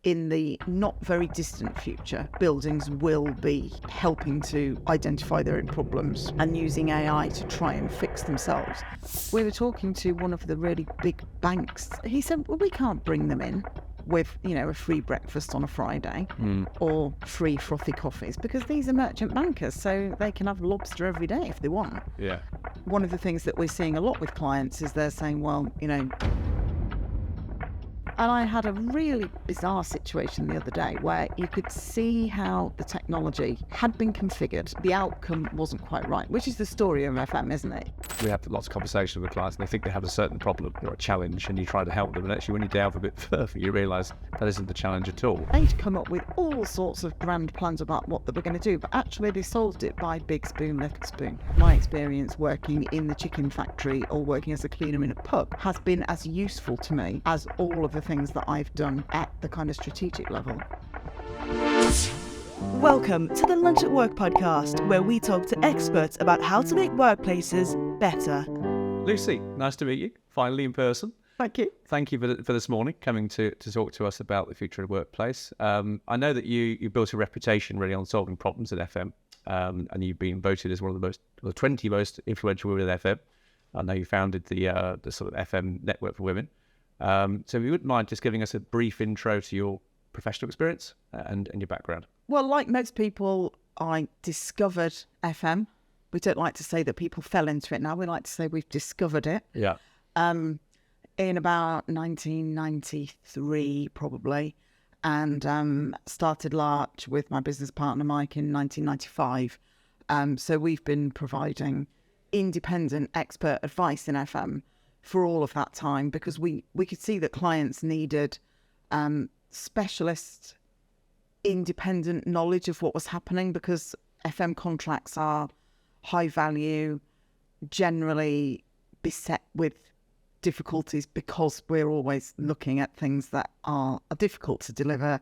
in the not very distant future, buildings will be helping to identify their own problems and using AI to try and fix themselves. We were talking to one of the really big banks. He said, well, we can't bring them in with, a free breakfast on a Friday or free frothy coffees, because these are merchant bankers, so they can have lobster every day if they want. Yeah. One of the things that we're seeing a lot with clients is they're saying, well, and I had a really bizarre situation the other day where you could see how the technology had been configured. The outcome wasn't quite right, which is the story of FM, isn't it? We have lots of conversations with clients and they think they have a certain problem or a challenge, and you try to help them, and actually when you delve a bit further you realise that isn't the challenge at all. They'd come up with all sorts of grand plans about what they were going to do, but actually they solved it by big spoon, little spoon. My experience working in the chicken factory or working as a cleaner in a pub has been as useful to me as all of the things that I've done at the kind of strategic level. Welcome to the Lunch at Work podcast, where we talk to experts about how to make workplaces better. Lucy, nice to meet you, finally in person. Thank you. Thank you for this morning, coming to talk to us about the future of the workplace. I know that you built a reputation really on solving problems at FM, and you've been voted as one of the 20 most influential women at FM. I know you founded the sort of FM network for women. So if you wouldn't mind just giving us a brief intro to your professional experience and your background. Well, like most people, I discovered FM. We don't like to say that people fell into it now. We like to say we've discovered it. Yeah. In about 1993, probably, and started Larch with my business partner, Mike, in 1995. So we've been providing independent expert advice in FM for all of that time, because we could see that clients needed specialist independent knowledge of what was happening, because FM contracts are high value, generally beset with difficulties, because we're always looking at things that are difficult to deliver,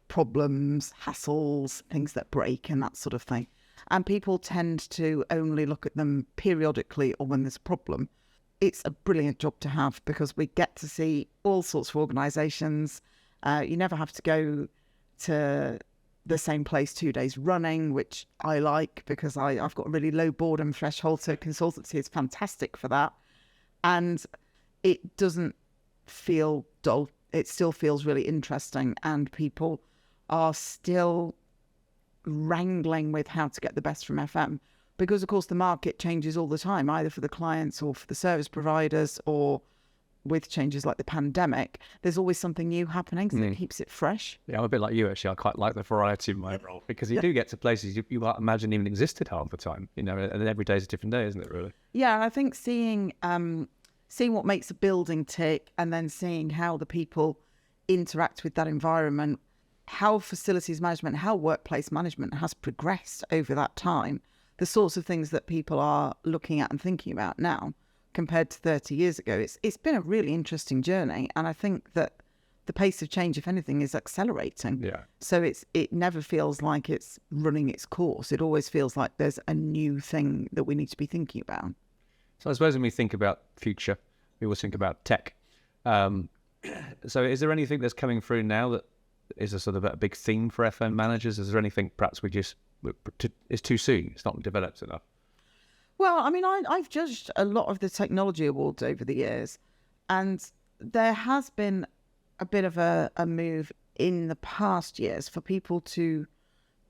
problems, hassles, things that break and that sort of thing. And people tend to only look at them periodically or when there's a problem. It's a brilliant job to have, because we get to see all sorts of organisations. You never have to go to the same place 2 days running, which I like, because I've got a really low boredom threshold, so consultancy is fantastic for that. And it doesn't feel dull. It still feels really interesting, and people are still wrangling with how to get the best from FM. Because, of course, the market changes all the time, either for the clients or for the service providers, or with changes like the pandemic, there's always something new happening, so it keeps it fresh. Yeah, I'm a bit like you, actually. I quite like the variety of my role, because you do get to places you might imagine even existed half the time, and every day is a different day, isn't it, really? Yeah, I think seeing what makes a building tick, and then seeing how the people interact with that environment, how facilities management, how workplace management has progressed over that time, the sorts of things that people are looking at and thinking about now compared to 30 years ago. It's been a really interesting journey, and I think that the pace of change, if anything, is accelerating. Yeah. So it never feels like it's running its course. It always feels like there's a new thing that we need to be thinking about. So I suppose when we think about future, we always think about tech. So is there anything that's coming through now that is a sort of a big theme for FM managers? Is there anything perhaps it's too soon, it's not developed enough? Well, I mean, I've judged a lot of the technology awards over the years, and there has been a bit of a move in the past years for people to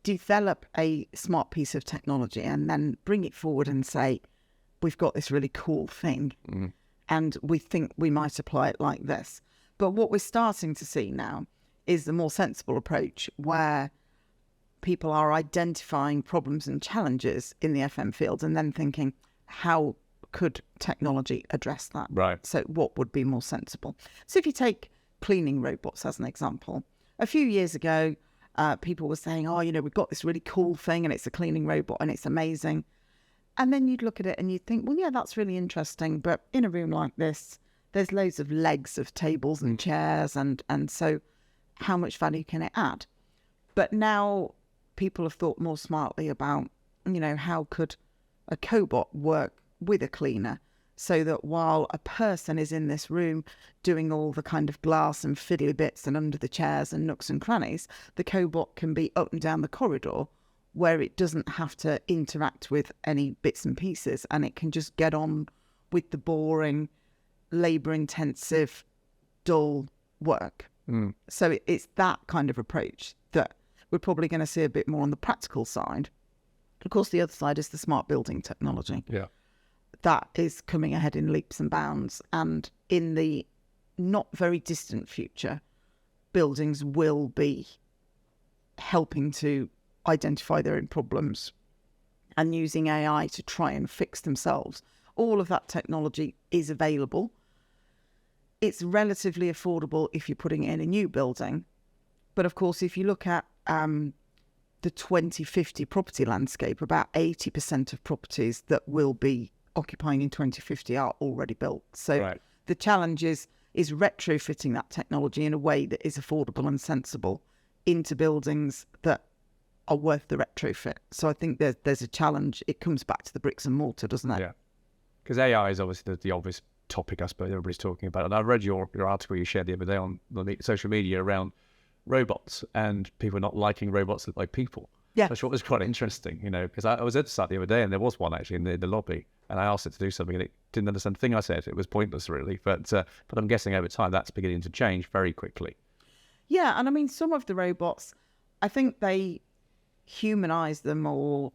develop a smart piece of technology and then bring it forward and say, we've got this really cool thing, and we think we might apply it like this. But what we're starting to see now is the more sensible approach, where people are identifying problems and challenges in the FM field and then thinking, how could technology address that? Right. So what would be more sensible? So if you take cleaning robots as an example, a few years ago, people were saying, we've got this really cool thing and it's a cleaning robot and it's amazing. And then you'd look at it and you'd think, well, yeah, that's really interesting. But in a room like this, there's loads of legs of tables and chairs. And so how much value can it add? But now people have thought more smartly about, how could a cobot work with a cleaner? so that while a person is in this room doing all the kind of glass and fiddly bits and under the chairs and nooks and crannies, the cobot can be up and down the corridor where it doesn't have to interact with any bits and pieces, and it can just get on with the boring, labour-intensive, dull work. So it's that kind of approach that we're probably going to see a bit more on the practical side. Of course, the other side is the smart building technology. Yeah. That is coming ahead in leaps and bounds. And in the not very distant future, buildings will be helping to identify their own problems and using AI to try and fix themselves. All of that technology is available. It's relatively affordable if you're putting it in a new building. But of course, if you look at the 2050 property landscape, about 80% of properties that will be occupying in 2050 are already built. So the challenge is retrofitting that technology in a way that is affordable and sensible into buildings that are worth the retrofit. So I think there's a challenge. It comes back to the bricks and mortar, doesn't it? Yeah. Because AI is obviously the obvious topic, I suppose, everybody's talking about. And I read your article you shared the other day on social media around robots and people not liking robots that like people. Yeah. Which was quite interesting, because I was at the site the other day and there was one actually in the lobby, and I asked it to do something and it didn't understand the thing I said. It was pointless, really. But I'm guessing over time that's beginning to change very quickly. Yeah, and I mean, some of the robots, I think they humanize them or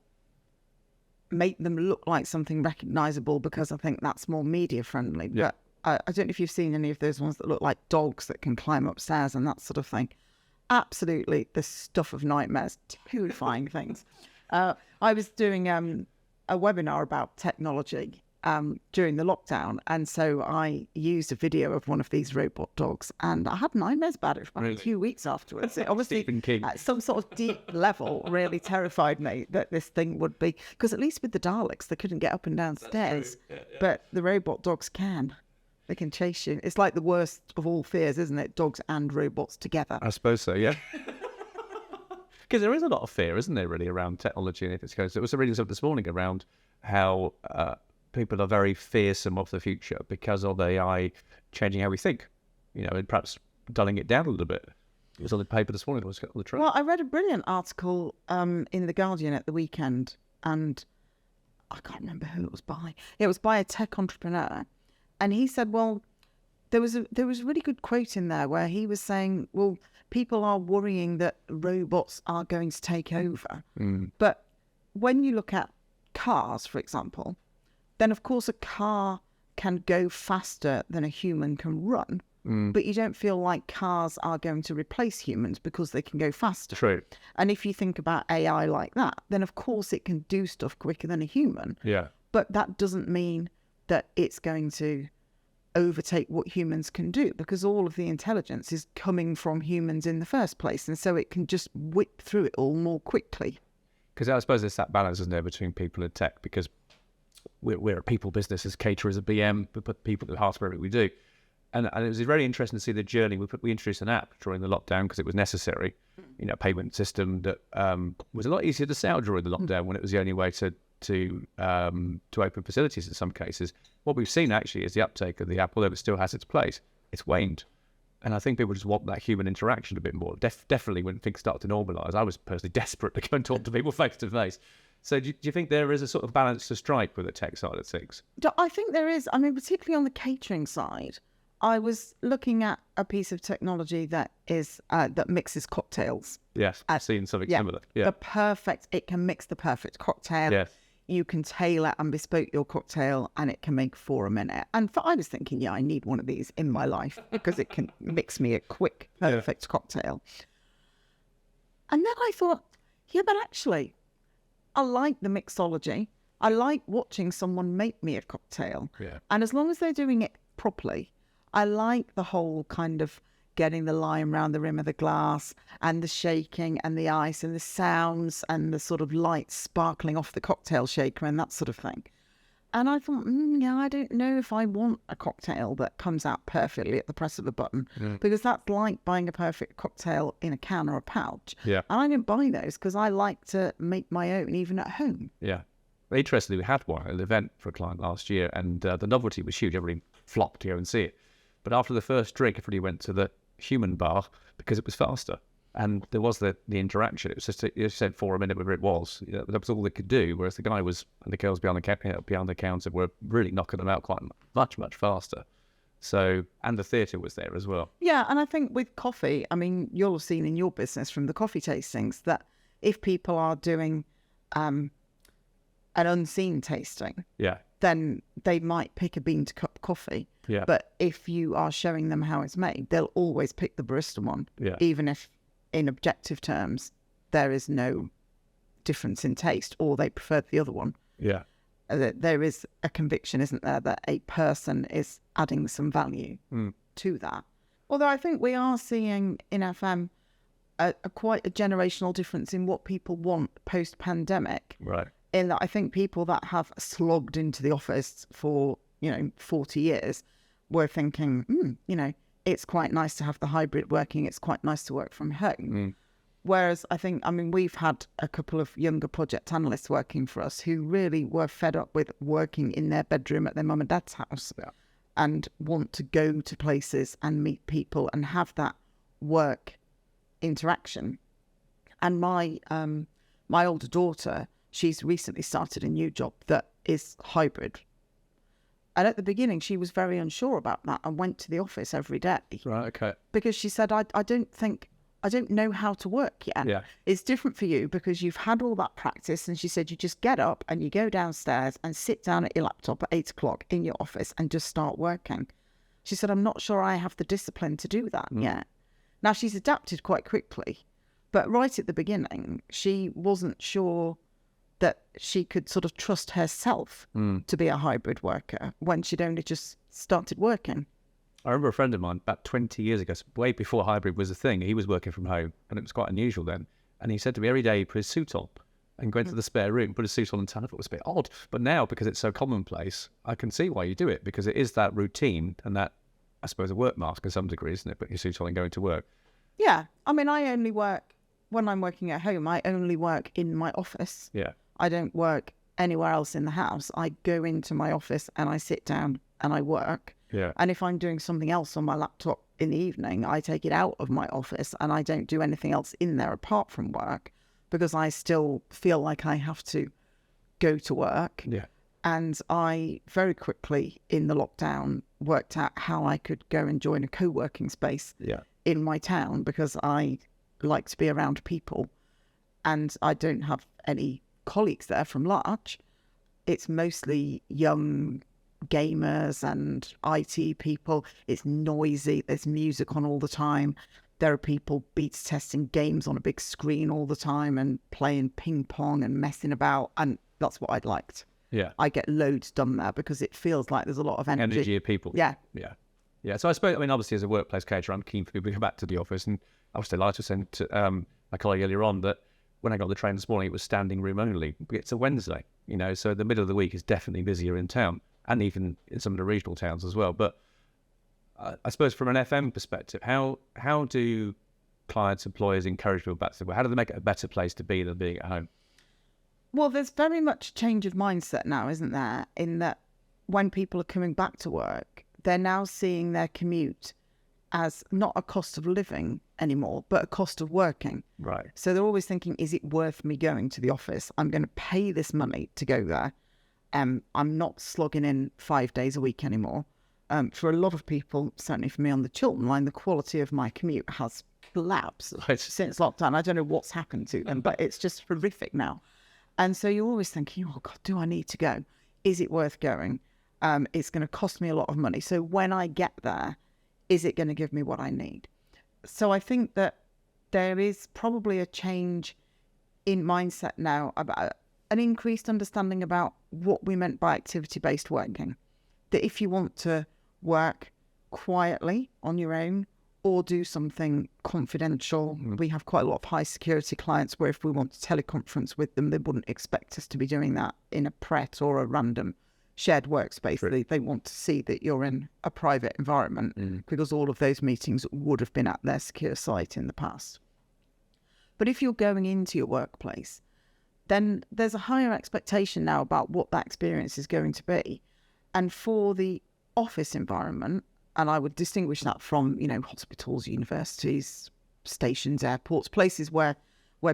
make them look like something recognizable because I think that's more media friendly. Yeah. But I don't know if you've seen any of those ones that look like dogs that can climb upstairs and that sort of thing. Absolutely the stuff of nightmares, terrifying things. I was doing a webinar about technology during the lockdown, and so I used a video of one of these robot dogs, and I had nightmares about it for about a few weeks afterwards. It obviously, at some sort of deep level, really terrified me that this thing would be, because at least with the Daleks, they couldn't get up and down stairs, but the robot dogs can. They can chase you. It's like the worst of all fears, isn't it? Dogs and robots together. I suppose so, yeah. Because there is a lot of fear, isn't there, really, around technology and if it's going to... There was a reading this morning around how people are very fearsome of the future because of AI changing how we think, and perhaps dulling it down a little bit. It was on the paper this morning. It was on the train. Well, I read a brilliant article in The Guardian at the weekend, and I can't remember who it was by. It was by a tech entrepreneur. And he said, well, there was a really good quote in there where he was saying, well, people are worrying that robots are going to take over. But when you look at cars, for example, then of course a car can go faster than a human can run. But you don't feel like cars are going to replace humans because they can go faster. True. And if you think about AI like that, then of course it can do stuff quicker than a human. Yeah. But that doesn't mean that it's going to overtake what humans can do, because all of the intelligence is coming from humans in the first place, and so it can just whip through it all more quickly. Because I suppose there's that balance, isn't there, between people and tech, because we're a people business as Caterers, a BM, we put people at the heart of everything we do. And it was very interesting to see the journey. We introduced an app during the lockdown because it was necessary, a payment system that was a lot easier to sell during the lockdown when it was the only way to open facilities in some cases. What we've seen actually is the uptake of the app, although it still has its place, it's waned. And I think people just want that human interaction a bit more. Definitely when things start to normalise. I was personally desperate to go and talk to people face to face. So do you think there is a sort of balance to strike with the tech side of things? I think there is. I mean, particularly on the catering side, I was looking at a piece of technology that is that mixes cocktails. Yes, I've seen something similar. Yeah. It can mix the perfect cocktail. Yes. You can tailor and bespoke your cocktail, and it can make 4 a minute. And I was thinking, I need one of these in my life because it can mix me a quick, perfect cocktail. And then I thought, but actually, I like the mixology. I like watching someone make me a cocktail. Yeah. And as long as they're doing it properly, I like the whole kind of getting the lime around the rim of the glass and the shaking and the ice and the sounds and the sort of light sparkling off the cocktail shaker and that sort of thing. And I thought, I don't know if I want a cocktail that comes out perfectly at the press of a button, because that's like buying a perfect cocktail in a can or a pouch. Yeah. And I don't buy those because I like to make my own even at home. Yeah. interestingly, we had one at an event for a client last year, and the novelty was huge. Everybody flocked to go and see it. But after the first drink, everybody went to the human bar because it was faster. And there was the interaction. It was just, you said for a minute, whatever it was. That was all they could do, whereas the guy was, and the girls behind the counter were really knocking them out quite much faster. So, and the theatre was there as well. Yeah, and I think with coffee, I mean, you'll have seen in your business from the coffee tastings that if people are doing an unseen tasting, then they might pick a bean to cup coffee. Yeah. But if you are showing them how it's made, they'll always pick the barista one, even if in objective terms there is no difference in taste, or they prefer the other one. Yeah. There is a conviction, isn't there, that a person is adding some value to that. Although I think we are seeing in FM quite a generational difference in what people want post-pandemic. Right. In that I think people that have slogged into the office for, 40 years were thinking, it's quite nice to have the hybrid working. It's quite nice to work from home. Whereas we've had a couple of younger project analysts working for us who really were fed up with working in their bedroom at their mum and dad's house and want to go to places and meet people and have that work interaction. And my older daughter, she's recently started a new job that is hybrid. And at the beginning, she was very unsure about that and went to the office every day. Right, okay. Because she said, I don't know how to work yet. Yeah. It's different for you because you've had all that practice. And she said, you just get up and you go downstairs and sit down at your laptop at 8 o'clock in your office and just start working. She said, I'm not sure I have the discipline to do that yet. Now, she's adapted quite quickly. But right at the beginning, she wasn't sure that she could sort of trust herself to be a hybrid worker when she'd only just started working. I remember a friend of mine about 20 years ago, way before hybrid was a thing, he was working from home, and it was quite unusual then. And he said to me every day he put his suit on and go into the spare room, put his suit on and turn up. It was a bit odd. But now, because it's so commonplace, I can see why you do it, because it is that routine and that, I suppose, a work mask to some degree, isn't it? Putting your suit on and going to work. Yeah. I only work, when I'm working at home, I only work in my office. Yeah. I don't work anywhere else in the house. I go into my office and I sit down and I work. Yeah. And if I'm doing something else on my laptop in the evening, I take it out of my office and I don't do anything else in there apart from work, because I still feel like I have to go to work. Yeah. And I very quickly in the lockdown worked out how I could go and join a co-working space in my town, because I like to be around people and I don't have any colleagues there from large. It's mostly young gamers and IT people. It's noisy. There's music on all the time. There are people beta testing games on a big screen all the time and playing ping pong and messing about. And that's what I'd liked. Yeah. I get loads done there because it feels like there's a lot of energy. Energy of people. Yeah. Yeah. Yeah. So I suppose, obviously as a workplace caterer, I'm keen for people to come back to the office. And I was delighted to send to my colleague earlier on that when I got on the train this morning, it was standing room only. It's a Wednesday, so the middle of the week is definitely busier in town, and even in some of the regional towns as well. But I suppose from an FM perspective, how do clients, employers encourage people back to work? How do they make it a better place to be than being at home? Well, there's very much a change of mindset now, isn't there? In that when people are coming back to work, they're now seeing their commute as not a cost of living anymore, but a cost of working. Right. So they're always thinking, is it worth me going to the office? I'm going to pay this money to go there. I'm not slogging in 5 days a week anymore. For a lot of people, certainly for me on the Chiltern line, the quality of my commute has collapsed since lockdown. I don't know what's happened to them, but it's just horrific now. And so you're always thinking, oh God, do I need to go? Is it worth going? It's going to cost me a lot of money. So when I get there, is it going to give me what I need? So I think that there is probably a change in mindset now about an increased understanding about what we meant by activity-based working. That if you want to work quietly on your own or do something confidential, we have quite a lot of high security clients where if we want to teleconference with them, they wouldn't expect us to be doing that in a Pret or a random shared workspace. They want to see that you're in a private environment because all of those meetings would have been at their secure site in the past. But if you're going into your workplace, then there's a higher expectation now about what that experience is going to be. And for the office environment, and I would distinguish that from, hospitals, universities, stations, airports, places where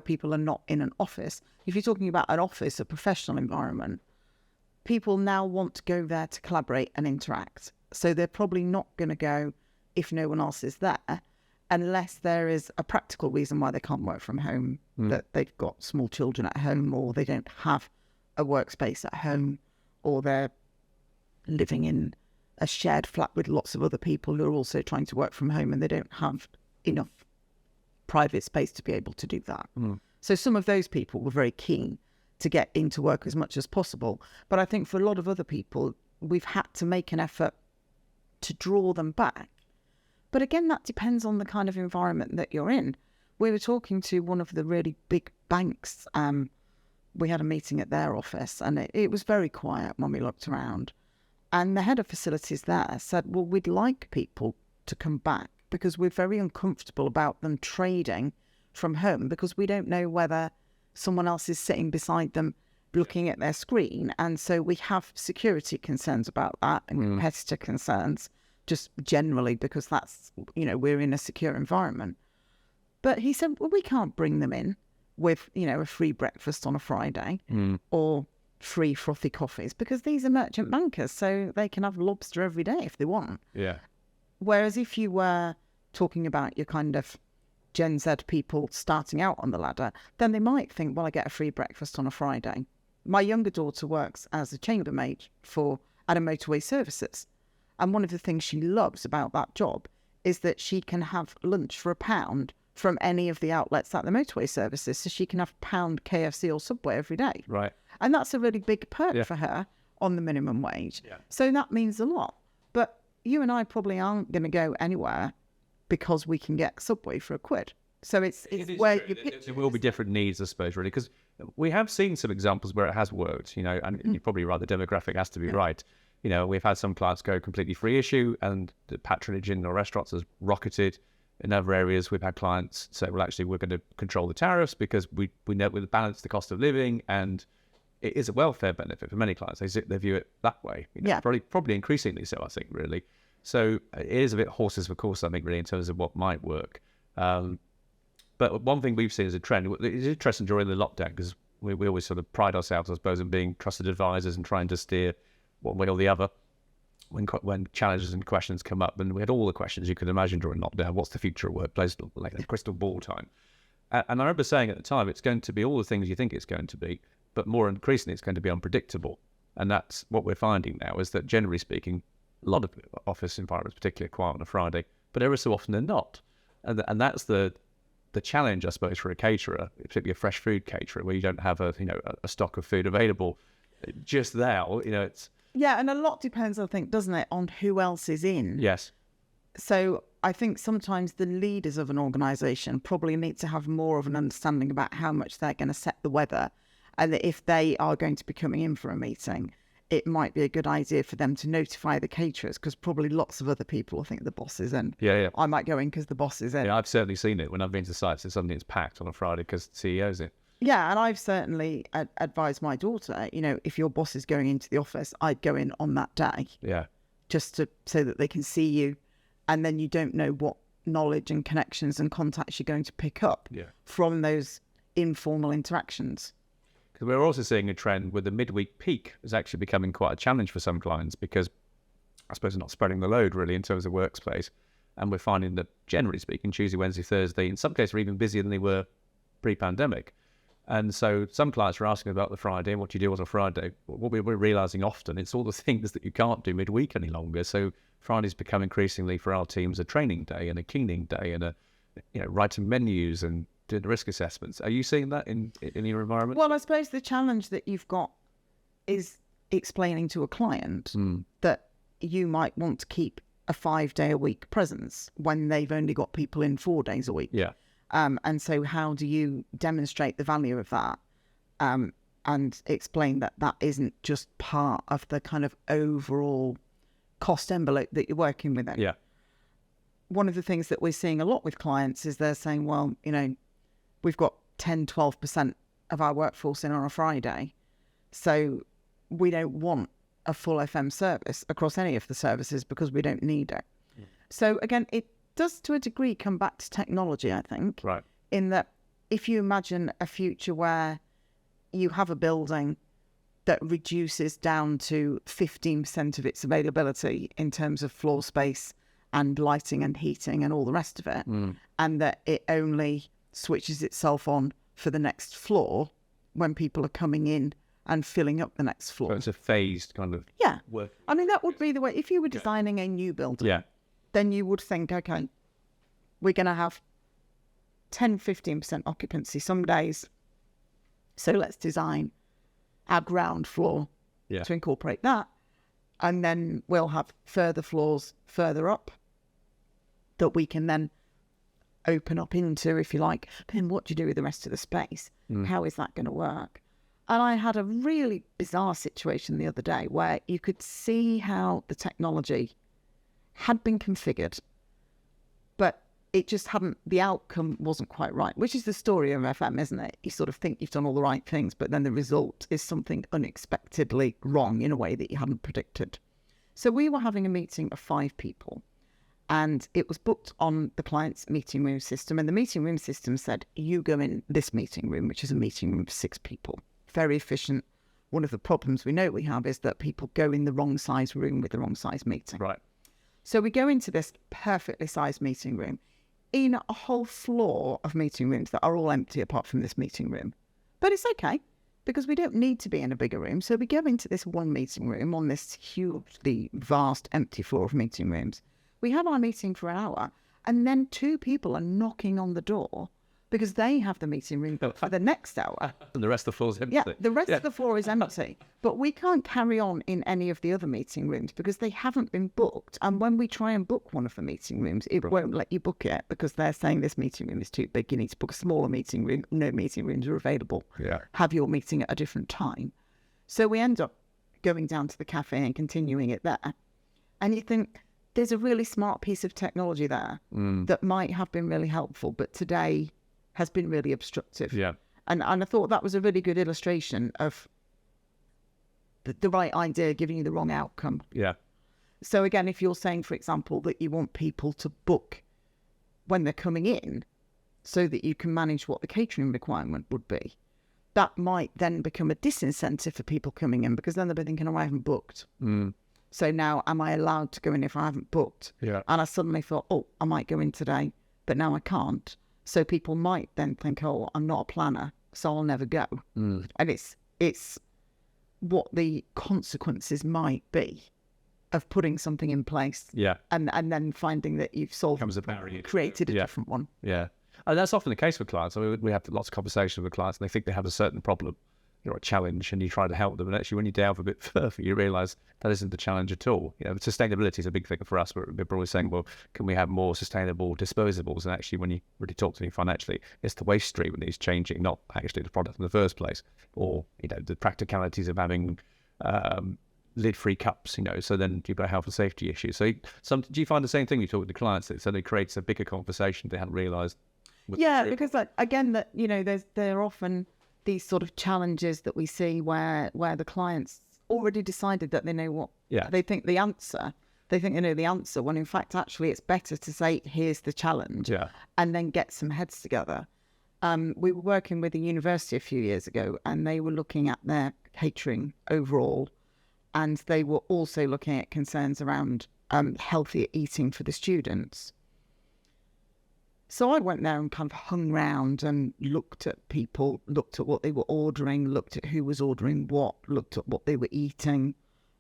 people are not in an office. If you're talking about an office, a professional environment, people now want to go there to collaborate and interact. So they're probably not going to go if no one else is there, unless there is a practical reason why they can't work from home, that they've got small children at home, or they don't have a workspace at home, or they're living in a shared flat with lots of other people who are also trying to work from home and they don't have enough private space to be able to do that. So some of those people were very keen to get into work as much as possible. But I think for a lot of other people, we've had to make an effort to draw them back. But again, that depends on the kind of environment that you're in. We were talking to one of the really big banks. We had a meeting at their office and it was very quiet when we looked around. And the head of facilities there said, well, we'd like people to come back because we're very uncomfortable about them trading from home because we don't know whether someone else is sitting beside them looking at their screen. And so we have security concerns about that and competitor concerns, just generally because that's, we're in a secure environment. But he said, well, we can't bring them in with, a free breakfast on a Friday or free frothy coffees because these are merchant bankers, so they can have lobster every day if they want. Yeah. Whereas if you were talking about your kind of Gen Z people starting out on the ladder, then they might think, well, I get a free breakfast on a Friday. My younger daughter works as a chambermaid at a motorway services. And one of the things she loves about that job is that she can have lunch for £1 from any of the outlets at the motorway services. So she can have £1 KFC or Subway every day. Right. And that's a really big perk for her on the minimum wage. Yeah. So that means a lot. But you and I probably aren't going to go anywhere because we can get Subway for £1. So it's where you pitch. There will be different needs, I suppose, really, because we have seen some examples where it has worked, and you're probably right, the demographic has to be right. We've had some clients go completely free issue and the patronage in the restaurants has rocketed. In other areas, we've had clients say, well, actually, we're going to control the tariffs because we know we'll balance the cost of living, and it is a welfare benefit for many clients. They view it that way. Probably increasingly so, I think, really. So it is a bit horses for course, I think, really, in terms of what might work. But one thing we've seen as a trend, it's interesting during the lockdown, because we always sort of pride ourselves, I suppose, in being trusted advisors and trying to steer one way or the other when challenges and questions come up. And we had all the questions you could imagine during lockdown. What's the future of workplace, like a crystal ball time? And I remember saying at the time, it's going to be all the things you think it's going to be, but more increasingly, it's going to be unpredictable. And that's what we're finding now, is that generally speaking, a lot of office environments, particularly quiet on a Friday, but every so often they're not. And that's the challenge, I suppose, for a caterer, particularly a fresh food caterer, where you don't have a stock of food available just there. It's... Yeah, and a lot depends, I think, doesn't it, on who else is in. Yes. So I think sometimes the leaders of an organisation probably need to have more of an understanding about how much they're going to set the weather, and that if they are going to be coming in for a meeting, it might be a good idea for them to notify the caterers, because probably lots of other people will think the boss is in. Yeah. I might go in because the boss is in. Yeah, I've certainly seen it when I've been to sites and suddenly it's packed on a Friday because the CEO's in. Yeah, and I've certainly advised my daughter, if your boss is going into the office, I'd go in on that day. Yeah. Just so that they can see you, and then you don't know what knowledge and connections and contacts you're going to pick up from those informal interactions. Because we're also seeing a trend where the midweek peak is actually becoming quite a challenge for some clients, because I suppose they're not spreading the load really in terms of workspace. And we're finding that, generally speaking, Tuesday, Wednesday, Thursday, in some cases, are even busier than they were pre-pandemic. And so some clients are asking about the Friday and what you do on a Friday. What we're realising often, it's all the things that you can't do midweek any longer. So Friday's become increasingly for our teams a training day and a cleaning day and writing menus and doing risk assessments. Are you seeing that in your environment? Well, I suppose the challenge that you've got is explaining to a client that you might want to keep a 5-day-a-week presence when they've only got people in 4 days a week. Yeah. And so how do you demonstrate the value of that and explain that that isn't just part of the kind of overall cost envelope that you're working within? Yeah. One of the things that we're seeing a lot with clients is they're saying, well, we've got 10, 12% of our workforce in on a Friday. So we don't want a full FM service across any of the services because we don't need it. So again, it does to a degree come back to technology, I think, Right. in that if you imagine a future where you have a building that reduces down to 15% of its availability in terms of floor space and lighting and heating and all the rest of it, and that it only switches itself on for the next floor when people are coming in and filling up the next floor. So it's a phased kind of work. I mean, that would be the way, if you were designing a new building, then you would think, okay, we're going to have 10, 15% occupancy some days. So let's design our ground floor to incorporate that. And then we'll have further floors further up that we can then open up into, if you like. Then what do you do with the rest of the space? How is that going to work? And I had a really bizarre situation the other day where you could see how the technology had been configured, but it just hadn't, the outcome wasn't quite right, which is the story of FM, isn't it? You sort of think you've done all the right things, but then the result is something unexpectedly wrong in a way that you hadn't predicted. So we were having a meeting of 5 people, and it was booked on the client's meeting room system. And the meeting room system said, you go in this meeting room, which is a meeting room of 6 people. Very efficient. One of the problems we know we have is that people go in the wrong size room with the wrong size meeting. Right. So we go into this perfectly sized meeting room in a whole floor of meeting rooms that are all empty apart from this meeting room. But it's okay, because we don't need to be in a bigger room. So we go into this one meeting room on this hugely vast empty floor of meeting rooms. We have our meeting for an hour, and then 2 people are knocking on the door because they have the meeting room for the next hour. And the rest of the floor's empty. Yeah, the rest of the floor is empty. But we can't carry on in any of the other meeting rooms because they haven't been booked. And when we try and book one of the meeting rooms, it won't let you book it because they're saying this meeting room is too big. You need to book a smaller meeting room. No meeting rooms are available. Yeah. Have your meeting at a different time. So we end up going down to the cafe and continuing it there. And you think, there's a really smart piece of technology there that might have been really helpful, but today has been really obstructive. Yeah. And I thought that was a really good illustration of the right idea giving you the wrong outcome. Yeah. So again, if you're saying, for example, that you want people to book when they're coming in so that you can manage what the catering requirement would be, that might then become a disincentive for people coming in because then they'll be thinking, oh, I haven't booked. So now am I allowed to go in if I haven't booked? Yeah. And I suddenly thought, oh, I might go in today, but now I can't. So people might then think, oh, I'm not a planner, so I'll never go. And it's what the consequences might be of putting something in place. Yeah. And then finding that you've solved, Becomes a barrier. created a different one. Yeah. And that's often the case with clients. I mean, we have lots of conversations with clients and they think they have a certain problem or a challenge and you try to help them. And actually, when you delve a bit further, you realise that isn't the challenge at all. You know, sustainability is a big thing for us. We're always saying, well, can we have more sustainable disposables? And actually, when you really talk to me financially, it's the waste stream that is changing, not actually the product in the first place. Or, you know, the practicalities of having lid-free cups, you know, so then you've got health and safety issues. So do you find the same thing you talk with the clients that suddenly creates a bigger conversation they hadn't realised? Yeah, because again, that, you know, there are often these sort of challenges that we see where the clients already decided that they know what they think the answer. They think they know the answer, when in fact, actually, it's better to say, here's the challenge, and then get some heads together. We were working with a university a few years ago, and they were looking at their catering overall, and they were also looking at concerns around healthier eating for the students. So I went there and kind of hung around and looked at people, looked at what they were ordering, looked at who was ordering what, looked at what they were eating,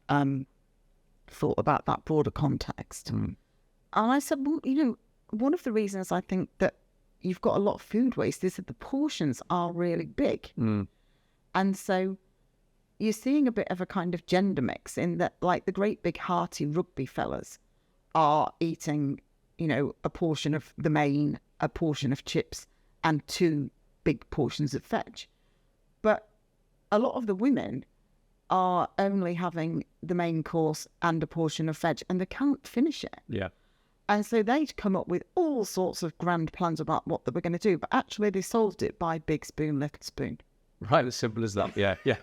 thought about that broader context. And I said, well, you know, one of the reasons I think that you've got a lot of food waste is that the portions are really big. And so you're seeing a bit of a kind of gender mix in that, like, the great big hearty rugby fellas are eating, you know, a portion of the main, a portion of chips, and 2 big portions of veg. But a lot of the women are only having the main course and a portion of veg, and they can't finish it. Yeah. And so they'd come up with all sorts of grand plans about what they were going to do, but actually they solved it by big spoon, little spoon. Right, as simple as that. Yeah, yeah.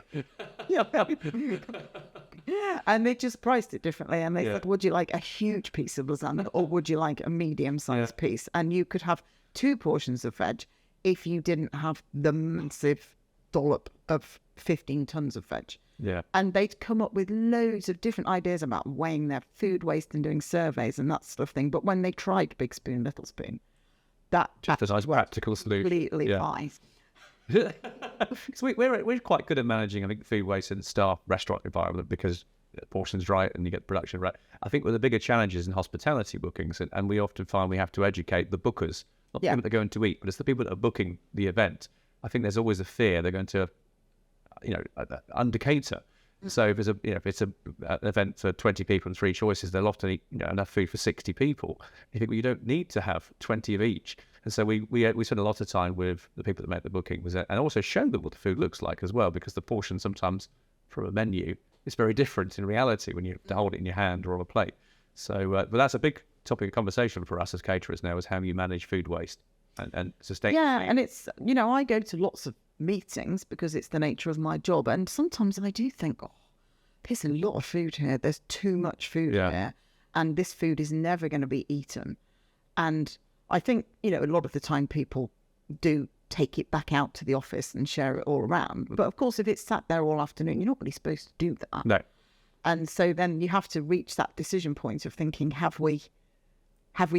Yeah, and they just priced it differently. And they Yeah. said, would you like a huge piece of lasagna or would you like a medium-sized piece? And you could have 2 portions of veg if you didn't have the massive dollop of 15 tons of veg. Yeah. And they'd come up with loads of different ideas about weighing their food waste and doing surveys and that sort of thing. But when they tried Big Spoon, Little Spoon, that Just a nice practical solution. completely Yeah. fine. So we're quite good at managing, I think, food waste in the staff restaurant environment because the portion's right and you get the production right. I think one of the bigger challenges in hospitality bookings, and we often find we have to educate the bookers, not the people that are going to eat, but it's the people that are booking the event. I think there's always a fear they're going to, under cater. So if it's an event for 20 people and 3 choices, they'll often eat enough food for 60 people. You think, well, you don't need to have 20 of each. And so we spend a lot of time with the people that make the booking, and also show them what the food looks like as well, because the portion sometimes from a menu is very different in reality when you have to hold it in your hand or on a plate. So, but that's a big topic of conversation for us as caterers now, is how you manage food waste and sustain. Yeah, and it's, I go to lots of meetings because it's the nature of my job. And sometimes I do think, there's a lot of food here. There's too much food here. And this food is never going to be eaten. And I think, a lot of the time people do take it back out to the office and share it all around. But of course, if it's sat there all afternoon, you're not really supposed to do that. No. And so then you have to reach that decision point of thinking, have we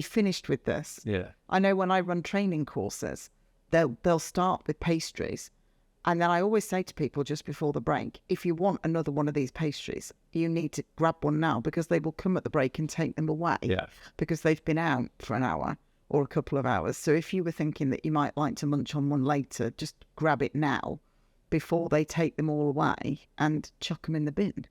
finished with this? Yeah. I know when I run training courses, they'll start with pastries. And then I always say to people just before the break, if you want another one of these pastries, you need to grab one now, because they will come at the break and take them away because they've been out for an hour or a couple of hours. So if you were thinking that you might like to munch on one later, just grab it now before they take them all away and chuck them in the bin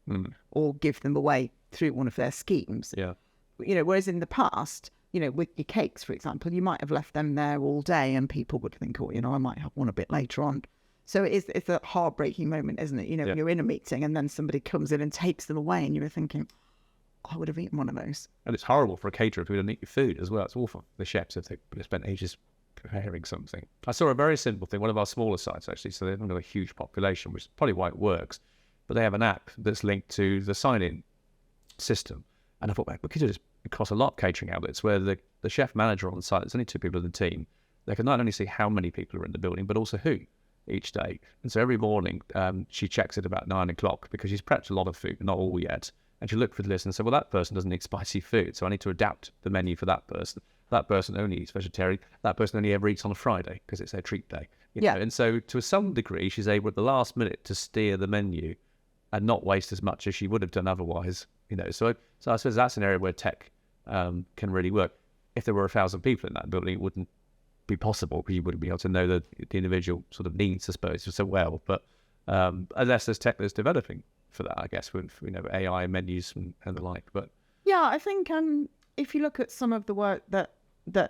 or give them away through one of their schemes. Yeah. Whereas in the past, with your cakes, for example, you might have left them there all day and people would think, I might have one a bit later on. So it's a heartbreaking moment, isn't it? You're in a meeting and then somebody comes in and takes them away and you're thinking, I would have eaten one of those. And it's horrible for a caterer if we don't eat your food as well. It's awful. The chefs, if they spent ages preparing something. I saw a very simple thing, one of our smaller sites actually, so they haven't got a huge population, which is probably why it works, but they have an app that's linked to the sign-in system. And I thought, we could do this across a lot of catering outlets where the chef manager on the site, there's only 2 people in the team, they can not only see how many people are in the building, but also who each day. And so every morning she checks it about 9 o'clock because she's prepped a lot of food, not all yet. And she looked for the list and said, well, that person doesn't eat spicy food, so I need to adapt the menu for that person. That person only eats vegetarian. That person only ever eats on a Friday because it's their treat day. You know? And so to some degree, she's able at the last minute to steer the menu and not waste as much as she would have done otherwise. So I suppose that's an area where tech can really work. If there were 1,000 people in that building, it wouldn't be possible because you wouldn't be able to know the individual sort of needs, I suppose, so well. But unless there's tech that's developing for that, I guess, with AI menus and the like. But yeah, I think if you look at some of the work that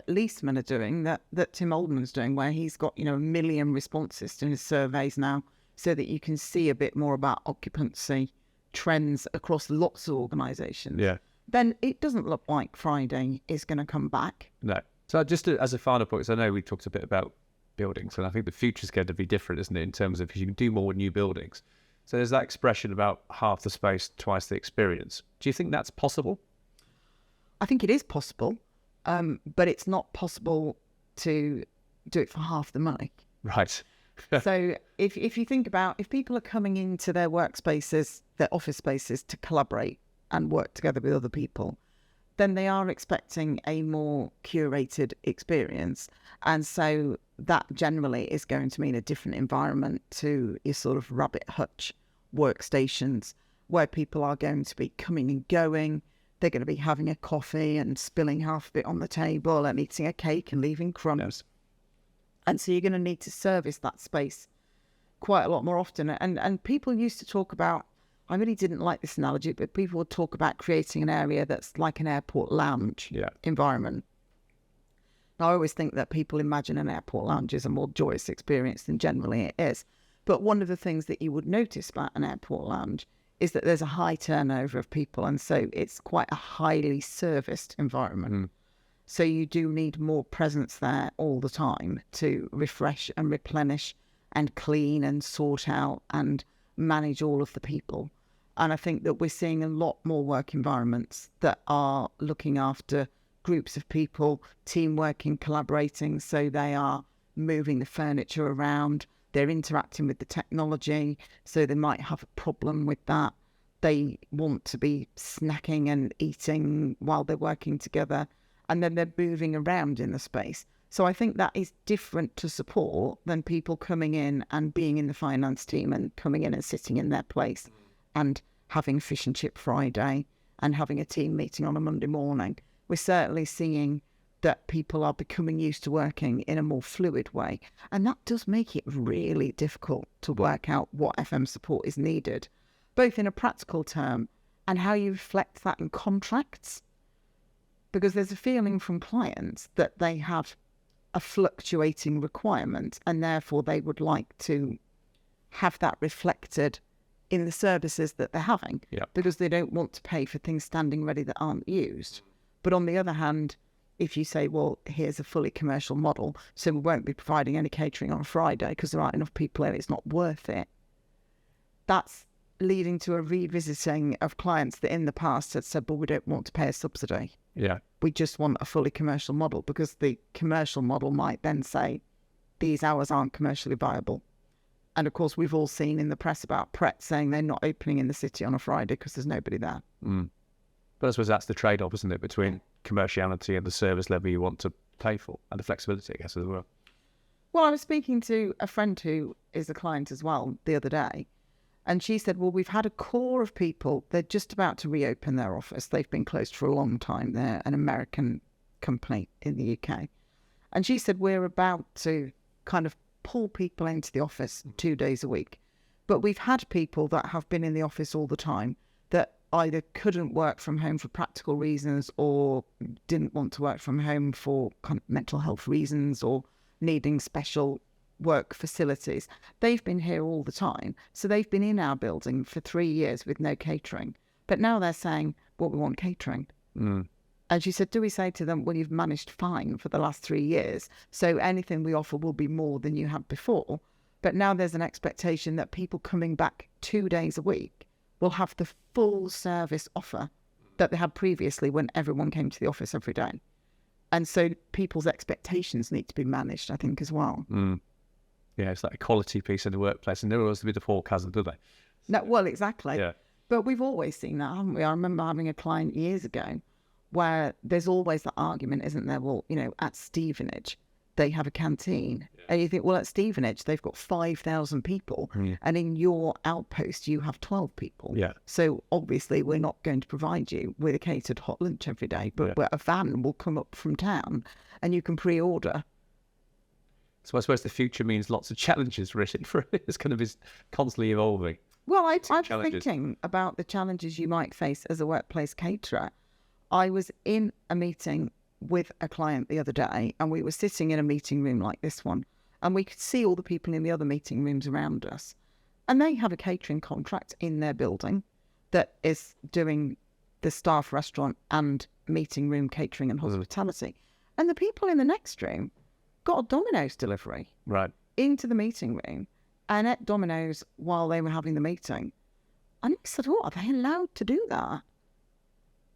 Leesman are doing, that Tim Oldman's doing, where he's got 1 million responses to his surveys now, so that you can see a bit more about occupancy trends across lots of organisations. Yeah. Then it doesn't look like Friday is going to come back. No. So just as a final point, because I know we talked a bit about buildings, and I think the future's going to be different, isn't it, in terms of you can do more with new buildings. So there's that expression about half the space, twice the experience. Do you think that's possible? I think it is possible, but it's not possible to do it for half the money. Right. So if you think about, if people are coming into their workspaces, their office spaces to collaborate and work together with other people, then they are expecting a more curated experience. And so that generally is going to mean a different environment to your sort of rabbit hutch workstations, where people are going to be coming and going. They're going to be having a coffee and spilling half of it on the table and eating a cake and leaving crumbs. Yes. And so you're going to need to service that space quite a lot more often. And people used to talk about, I really didn't like this analogy, but people would talk about creating an area that's like an airport lounge environment. Now, I always think that people imagine an airport lounge as a more joyous experience than generally it is. But one of the things that you would notice about an airport lounge is that there's a high turnover of people. And so it's quite a highly serviced environment. So you do need more presence there all the time to refresh and replenish and clean and sort out and manage all of the people. And I think that we're seeing a lot more work environments that are looking after groups of people, team working, collaborating. So they are moving the furniture around, they're interacting with the technology. So they might have a problem with that. They want to be snacking and eating while they're working together, and then they're moving around in the space. So I think that is different to support than people coming in and being in the finance team and coming in and sitting in their place and having Fish and Chip Friday and having a team meeting on a Monday morning. We're certainly seeing that people are becoming used to working in a more fluid way. And that does make it really difficult to work out what FM support is needed, both in a practical term and how you reflect that in contracts. Because there's a feeling from clients that they have a fluctuating requirement and therefore they would like to have that reflected in the services that they're having, because they don't want to pay for things standing ready that aren't used. But on the other hand, if you say, well, here's a fully commercial model, so we won't be providing any catering on a Friday because there aren't enough people in, it's not worth it. That's leading to a revisiting of clients that in the past had said, well, we don't want to pay a subsidy. Yeah. We just want a fully commercial model, because the commercial model might then say these hours aren't commercially viable. And of course, we've all seen in the press about Pret saying they're not opening in the city on a Friday because there's nobody there. But I suppose that's the trade-off, isn't it, between commerciality and the service level you want to pay for, and the flexibility, I guess, as well. Well, I was speaking to a friend who is a client as well the other day, and she said, well, we've had a core of people, they're just about to reopen their office. They've been closed for a long time. They're an American company in the UK. And she said, we're about to kind of pull people into the office 2 days a week. But we've had people that have been in the office all the time that either couldn't work from home for practical reasons or didn't want to work from home for kind of mental health reasons or needing special work facilities. They've been here all the time. So they've been in our building for 3 years with no catering. But now they're saying, well, we want catering. And she said, do we say to them, well, you've managed fine for the last 3 years, so anything we offer will be more than you had before. But now there's an expectation that people coming back 2 days a week will have the full service offer that they had previously when everyone came to the office every day. And so people's expectations need to be managed, I think, as well. Yeah, it's that equality piece in the workplace, and there was a bit of sarcasm, do they? No, well, exactly. Yeah. But we've always seen that, haven't we? I remember having a client years ago where there's always that argument, isn't there? Well, you know, at Stevenage, they have a canteen. Yeah. And you think, well, at Stevenage, they've got 5,000 people. And in your outpost, you have 12 people. Yeah. So obviously, we're not going to provide you with a catered hot lunch every day, but where a van will come up from town and you can pre-order. So I suppose the future means lots of challenges, really, for it. It's kind of is constantly evolving. Well, I'm thinking about the challenges you might face as a workplace caterer. I was in a meeting with a client the other day, and we were sitting in a meeting room like this one, and we could see all the people in the other meeting rooms around us. And they have a catering contract in their building that is doing the staff restaurant and meeting room catering and hospitality. And the people in the next room got a Domino's delivery into the meeting room and ate Domino's while they were having the meeting. And I said, oh, are they allowed to do that?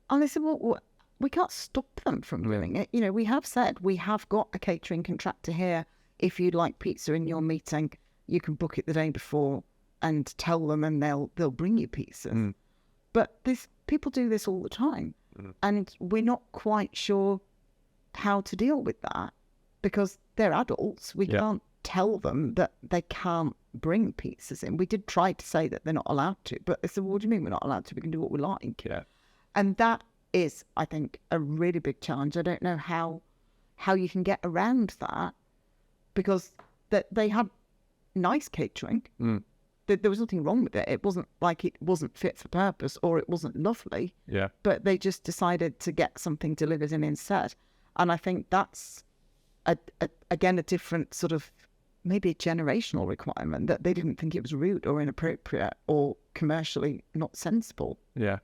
And they said, well, we can't stop them from doing it. You know, we have said we have got a catering contractor here. If you'd like pizza in your meeting, you can book it the day before and tell them, and they'll bring you pizza. But people do this all the time. And we're not quite sure how to deal with that, because they're adults. We can't tell them that they can't bring pizzas in. We did try to say that they're not allowed to, but they said, well, what do you mean we're not allowed to? We can do what we like. Yeah. And that is, I think, a really big challenge. I don't know how you can get around that, because they had nice catering. There was nothing wrong with it. It wasn't like it wasn't fit for purpose or it wasn't lovely. Yeah. But they just decided to get something delivered in instead. And I think that's, again, a different sort of, maybe a generational requirement, that they didn't think it was rude or inappropriate or commercially not sensible. Yeah.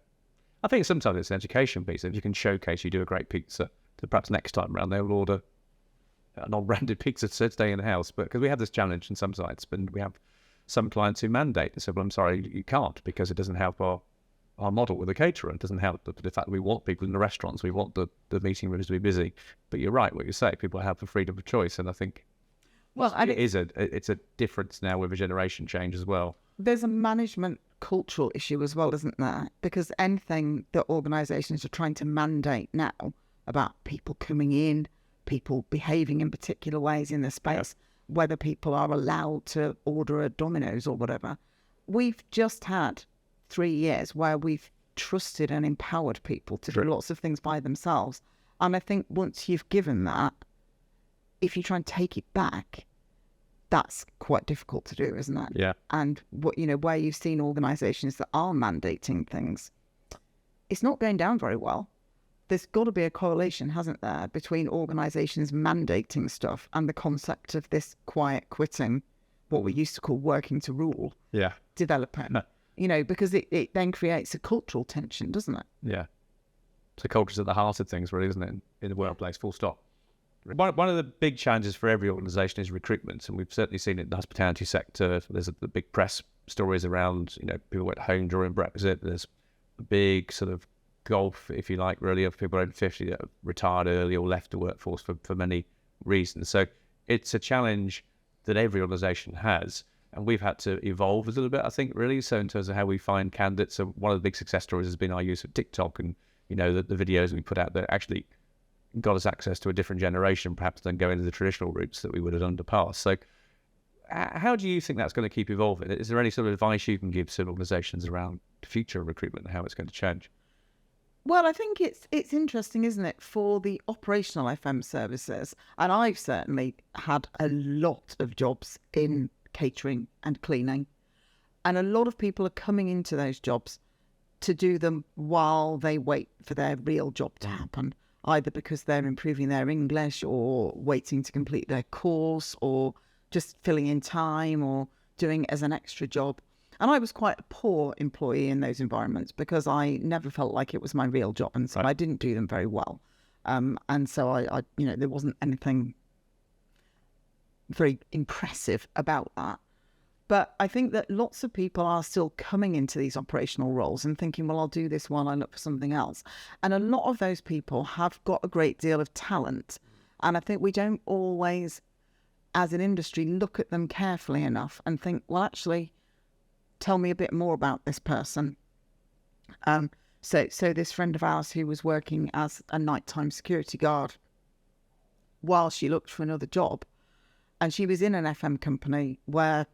I think sometimes it's an education piece. If you can showcase you do a great pizza, so perhaps next time around they'll order a non-branded pizza to stay in the house, but because we have this challenge in some sites, but we have some clients who mandate and say, well, I'm sorry, you can't, because it doesn't help our model with the caterer. It doesn't help the fact that we want people in the restaurants, we want the meeting rooms to be busy. But you're right, what you say, people have the freedom of choice, and I think it's a difference now with a generation change as well. There's a management cultural issue as well, isn't there? Because anything that organisations are trying to mandate now about people coming in, people behaving in particular ways in the space, whether people are allowed to order a Domino's or whatever. We've just had 3 years where we've trusted and empowered people to do lots of things by themselves. And I think once you've given that, if you try and take it back, that's quite difficult to do, isn't it? Yeah. And where you've seen organisations that are mandating things, it's not going down very well. There's got to be a correlation, hasn't there, between organisations mandating stuff and the concept of this quiet quitting, what we used to call working to rule, developing. Because it then creates a cultural tension, doesn't it? Yeah. So culture's at the heart of things, really, isn't it, in the workplace, full stop. One of the big challenges for every organisation is recruitment, and we've certainly seen it in the hospitality sector. There's the big press stories around, people went home during Brexit. There's a big sort of gulf, if you like, really, of people over 50 that have retired early or left the workforce for many reasons. So it's a challenge that every organisation has, and we've had to evolve a little bit, I think, really. So in terms of how we find candidates, so one of the big success stories has been our use of TikTok, and the videos we put out there actually got us access to a different generation, perhaps, than going to the traditional routes that we would have done in the past. So how do you think that's going to keep evolving? Is there any sort of advice you can give to organisations around the future of recruitment and how it's going to change? Well, I think it's interesting, isn't it, for the operational FM services, and I've certainly had a lot of jobs in catering and cleaning, and a lot of people are coming into those jobs to do them while they wait for their real job to happen, either because they're improving their English or waiting to complete their course or just filling in time or doing it as an extra job. And I was quite a poor employee in those environments because I never felt like it was my real job, and so I didn't do them very well. And so I there wasn't anything very impressive about that. But I think that lots of people are still coming into these operational roles and thinking, well, I'll do this while I look for something else. And a lot of those people have got a great deal of talent. And I think we don't always, as an industry, look at them carefully enough and think, well, actually, tell me a bit more about this person. So this friend of ours who was working as a nighttime security guard while she looked for another job, and she was in an FM company where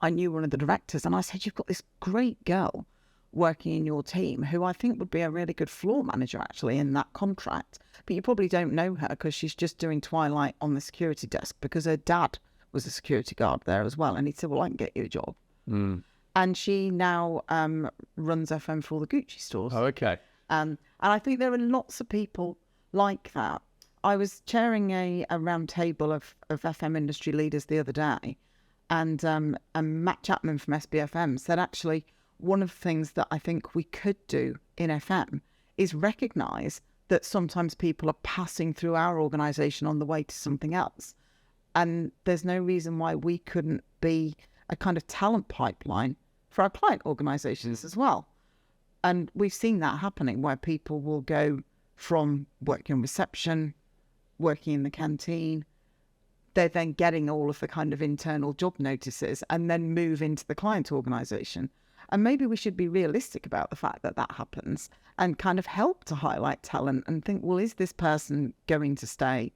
I knew one of the directors, and I said, you've got this great girl working in your team who I think would be a really good floor manager actually in that contract, but you probably don't know her because she's just doing twilight on the security desk because her dad was a security guard there as well. And he said, well, I can get you a job. And she now runs FM for all the Gucci stores. Oh, okay. And I think there are lots of people like that. I was chairing a round table of FM industry leaders the other day, and Matt Chapman from SBFM said, actually, one of the things that I think we could do in FM is recognise that sometimes people are passing through our organisation on the way to something else. And there's no reason why we couldn't be a kind of talent pipeline for our client organisations as well. And we've seen that happening where people will go from working in reception, working in the canteen, they're then getting all of the kind of internal job notices and then move into the client organisation. And maybe we should be realistic about the fact that that happens and kind of help to highlight talent and think, well, is this person going to stay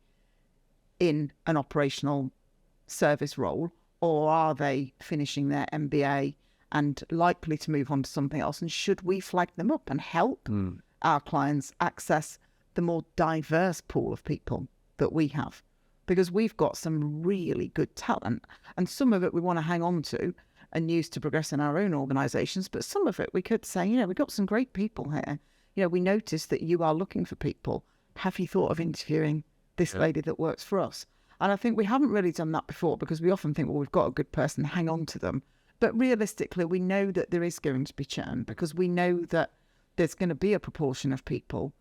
in an operational service role, or are they finishing their MBA and likely to move on to something else? And should we flag them up and help our clients access the more diverse pool of people that we have? Because we've got some really good talent, and some of it we want to hang on to and use to progress in our own organisations. But some of it we could say, we've got some great people here. We noticed that you are looking for people. Have you thought of interviewing this lady that works for us? And I think we haven't really done that before because we often think, well, we've got a good person, hang on to them. But realistically, we know that there is going to be churn because we know that there's going to be a proportion of people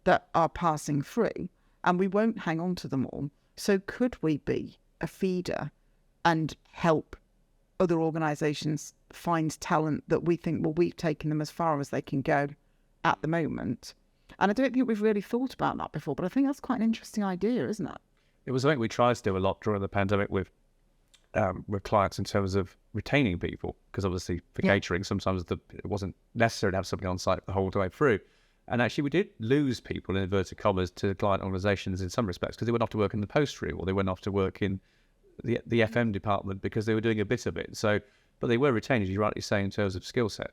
that are passing through, and we won't hang on to them all. So could we be a feeder and help other organisations find talent that we think, well, we've taken them as far as they can go at the moment? And I don't think we've really thought about that before, but I think that's quite an interesting idea, isn't it? It was something we tried to do a lot during the pandemic with clients in terms of retaining people, because obviously for catering, sometimes it wasn't necessary to have somebody on site the whole way through. And actually we did lose people, in inverted commas, to client organisations in some respects, because they went off to work in the post room, or they went off to work in the FM department because they were doing a bit of it. So, but they were retained, as you rightly say, in terms of skill set,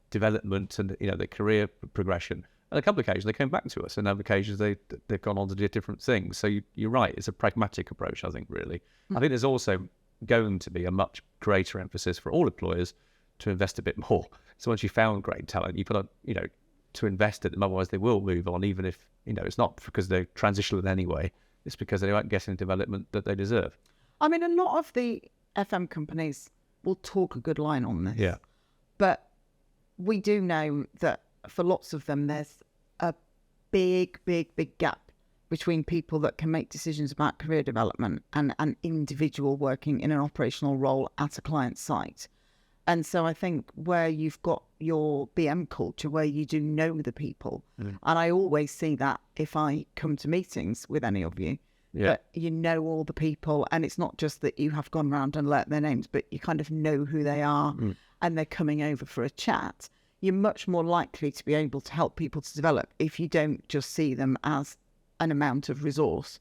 development, and their career progression. On a couple of occasions, they came back to us, and on other occasions, they've gone on to do different things. So you're right, it's a pragmatic approach, I think, really. I think there's also going to be a much greater emphasis for all employers to invest a bit more. So once you found great talent, you've got to invest in them, otherwise they will move on, even if, it's not because they're transitional in any way, it's because they aren't getting the development that they deserve. I mean, a lot of the FM companies will talk a good line on this. Yeah. But we do know that for lots of them, there's a big gap between people that can make decisions about career development and an individual working in an operational role at a client site. And so I think where you've got your BM culture, where you do know the people, and I always see that if I come to meetings with any of you, that you know all the people, and it's not just that you have gone around and learnt their names, but you kind of know who they are and they're coming over for a chat. You're much more likely to be able to help people to develop if you don't just see them as an amount of resource.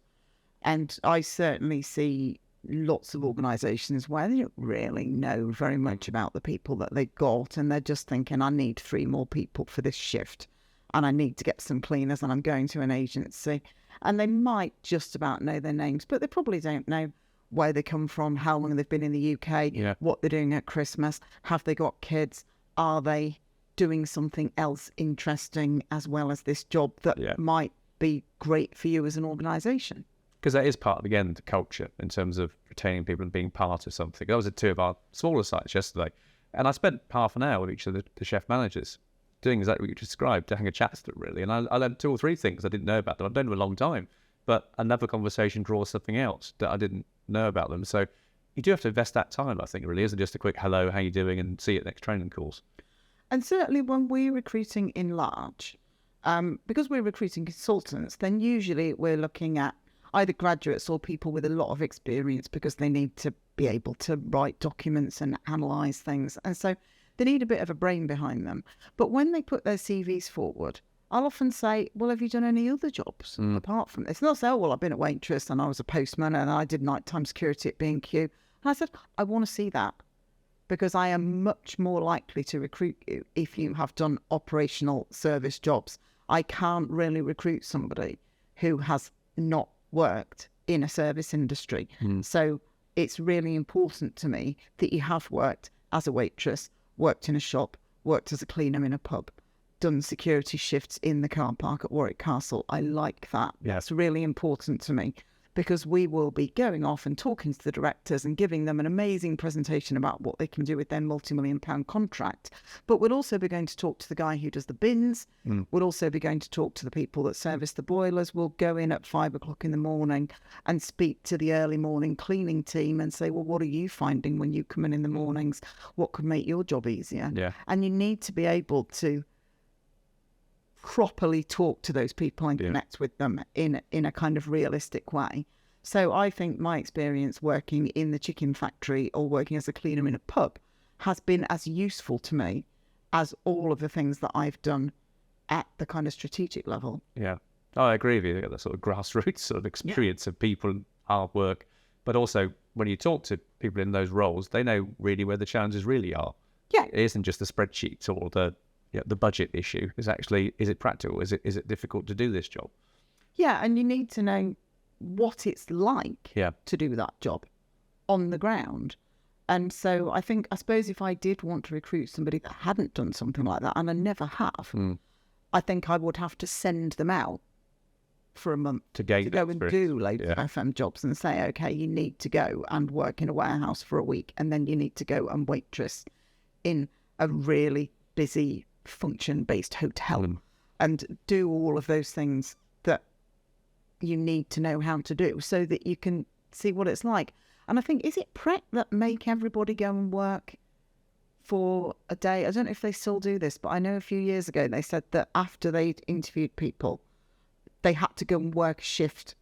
And I certainly see lots of organisations where they don't really know very much about the people that they've got, and they're just thinking, I need 3 more people for this shift, and I need to get some cleaners, and I'm going to an agency. And they might just about know their names, but they probably don't know where they come from, how long they've been in the UK, what they're doing at Christmas, have they got kids, are they doing something else interesting as well as this job that might be great for you as an organisation. Because that is part of, again, the culture in terms of retaining people and being part of something. I was at 2 of our smaller sites yesterday, and I spent half an hour with each of the chef managers doing exactly what you described, having a chat to them, really. And I learned 2 or 3 things I didn't know about them. I've known them a long time, but another conversation draws something else that I didn't know about them. So you do have to invest that time, I think, really. Isn't just a quick hello, how you doing, and see you at next training course. And certainly when we're recruiting in large, because we're recruiting consultants, then usually we're looking at either graduates or people with a lot of experience, because they need to be able to write documents and analyse things. And so they need a bit of a brain behind them. But when they put their CVs forward, I'll often say, well, have you done any other jobs apart from this? And they'll say, oh, well, I've been a waitress and I was a postman and I did nighttime security at B&Q. And I said, I want to see that, because I am much more likely to recruit you if you have done operational service jobs. I can't really recruit somebody who has not worked in a service industry. So it's really important to me that you have worked as a waitress, worked in a shop, worked as a cleaner in a pub, done security shifts in the car park at Warwick Castle. I like that. That's really important to me, because we will be going off and talking to the directors and giving them an amazing presentation about what they can do with their multi-million-pound contract. But we'll also be going to talk to the guy who does the bins. We'll also be going to talk to the people that service the boilers. We'll go in at 5 o'clock in the morning and speak to the early morning cleaning team and say, well, what are you finding when you come in the mornings? What could make your job easier? And you need to be able to properly talk to those people and connect with them in a kind of realistic way. So I think my experience working in the chicken factory or working as a cleaner in a pub has been as useful to me as all of the things that I've done at the kind of strategic level. I agree with you. They've got that sort of grassroots sort of experience of people and hard work, but also when you talk to people in those roles, they know really where the challenges really are. It isn't just the spreadsheets or the budget issue. Is actually, is it practical? Is it difficult to do this job? And you need to know what it's like to do that job on the ground. And so I suppose if I did want to recruit somebody that hadn't done something like that, and I never have, I think I would have to send them out for a month to go and do loads of FM jobs and say, okay, you need to go and work in a warehouse for a week, and then you need to go and waitress in a really busy function-based hotel and do all of those things that you need to know how to do so that you can see what it's like. And I think, is it Pret that make everybody go and work for a day? I don't know if they still do this, but I know a few years ago they said that after they'd interviewed people, they had to go and work a shift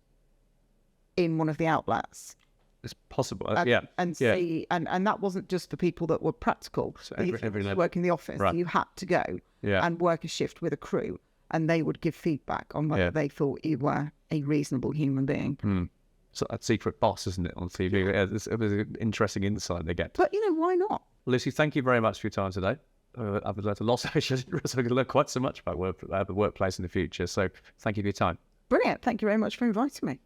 in one of the outlets. It's possible. And see, and that wasn't just for people that were practical. So if you work in the office, Right. you had to go and work a shift with a crew, and they would give feedback on whether they thought you were a reasonable human being. So that secret boss, isn't it, on TV? It was an interesting insight they get. But, why not? Lucy, thank you very much for your time today. I've learned a lot. I didn't realize I could learn quite so much about the workplace in the future. So thank you for your time. Brilliant. Thank you very much for inviting me.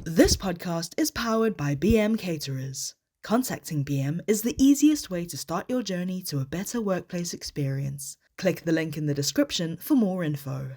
This podcast is powered by BM Caterers. Contacting BM is the easiest way to start your journey to a better workplace experience. Click the link in the description for more info.